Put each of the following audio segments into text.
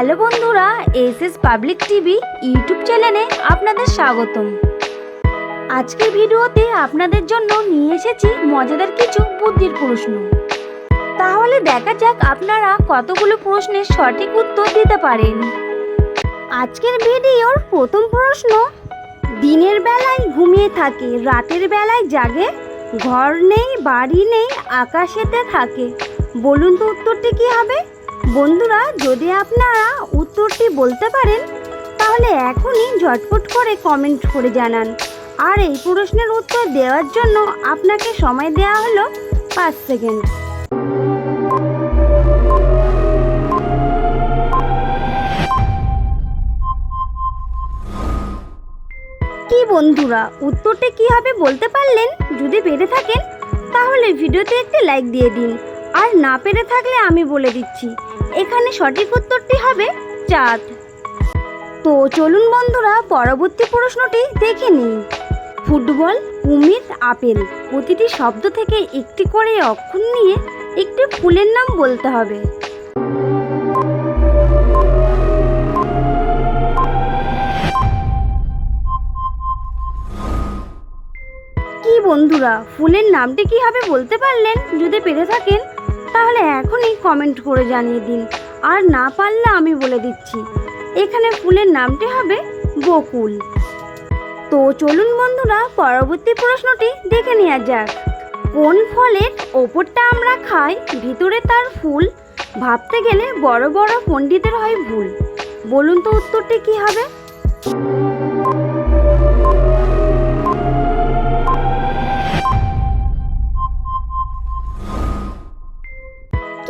Hello বন্ধুরা, SS public TV YouTube চ্যানেলে আপনাদের স্বাগতম। আজকের ভিডিওতে আপনাদের জন্য নিয়ে এসেছি মজাদার কিছু বুদ্ধির প্রশ্ন। তাহলে দেখা যাক আপনারা কতগুলো প্রশ্নের সঠিক উত্তর দিতে পারেন। আজকের ভিডিওর প্রথম প্রশ্ন, দিনের বেলায় ঘুমিয়ে থাকে, রাতের বেলায় জাগে, ঘর নেই বাড়ি নেই আকাশেতে থাকে, বলুন তো উত্তরটি কী হবে? বন্ধুরা, যদি আপনারা উত্তরটি বলতে পারেন তাহলে এখনই ঝটপট করে কমেন্ট করে জানান। আর এই প্রশ্নের উত্তর দেওয়ার জন্য আপনাকে সময় দেওয়া হলো 5 সেকেন্ড। কি বন্ধুরা, উত্তরটি কী হবে বলতে পারলেন? যদি পেরে থাকেন তাহলে ভিডিওতে একটি লাইক দিয়ে দিন, আর না পেরে থাকলে আমি বলে দিচ্ছি, এখানে সঠিক উত্তরটি হবে চাঁদ। তো চলুন বন্ধুরা, পরবর্তী প্রশ্নটি দেখে নিই। ফুটবল, কুমির, আপেল, প্রতিটি শব্দ থেকে একটি করে অক্ষর নিয়ে একটি ফুলের নাম বলতে হবে। কি বন্ধুরা, ফুলের নামটি কি হবে বলতে পারলেন? যদি পেরে থাকেন তাহলে এখনই কমেন্ট করে জানিয়ে দিন, আর না পারলে আমি বলে দিচ্ছি, এখানে ফুলের নামটি হবে বকুল। তো চলুন বন্ধুরা, পরবর্তী প্রশ্নটি দেখে নেওয়া যাক। কোন ফলের ওপরটা আমরা খাই, ভিতরে তার ফুল, ভাবতে গেলে বড় বড় পণ্ডিতের হয় ভুল, বলুন তো উত্তরটি কি হবে?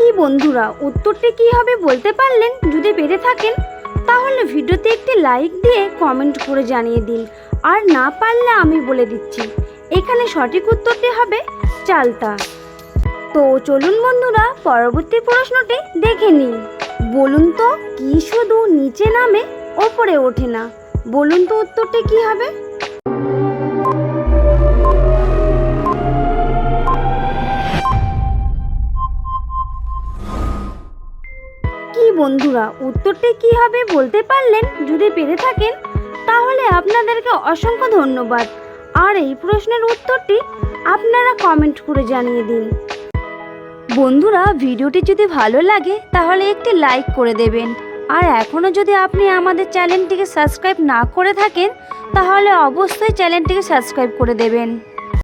কি বন্ধুরা, উত্তরটি কি হবে বলতে পারলেন? যদি পেরে থাকেন তাহলে ভিডিওতে একটি লাইক দিয়ে কমেন্ট করে জানিয়ে দিন, আর না পারলে আমি বলে দিচ্ছি, এখানে সঠিক উত্তরটি হবে চালতা। তো চলুন বন্ধুরা, পরবর্তী প্রশ্নটি দেখে নিই। বলুন তো, কি শুধু নিচে নামে ওপরে ওঠে না, বলুন তো উত্তরটি কি হবে? কি বন্ধুরা, উত্তরটি কি হবে বলতে পারলেন? যদি পেরে থাকেন তাহলে আপনাদেরকে অসংখ্য ধন্যবাদ, আর এই প্রশ্নের উত্তরটি আপনারা কমেন্ট করে জানিয়ে দিন। বন্ধুরা, ভিডিওটি যদি ভালো লাগে তাহলে একটি লাইক করে দেবেন, আর এখনও যদি আপনি আমাদের চ্যানেলটিকে সাবস্ক্রাইব না করে থাকেন তাহলে অবশ্যই চ্যানেলটিকে সাবস্ক্রাইব করে দেবেন।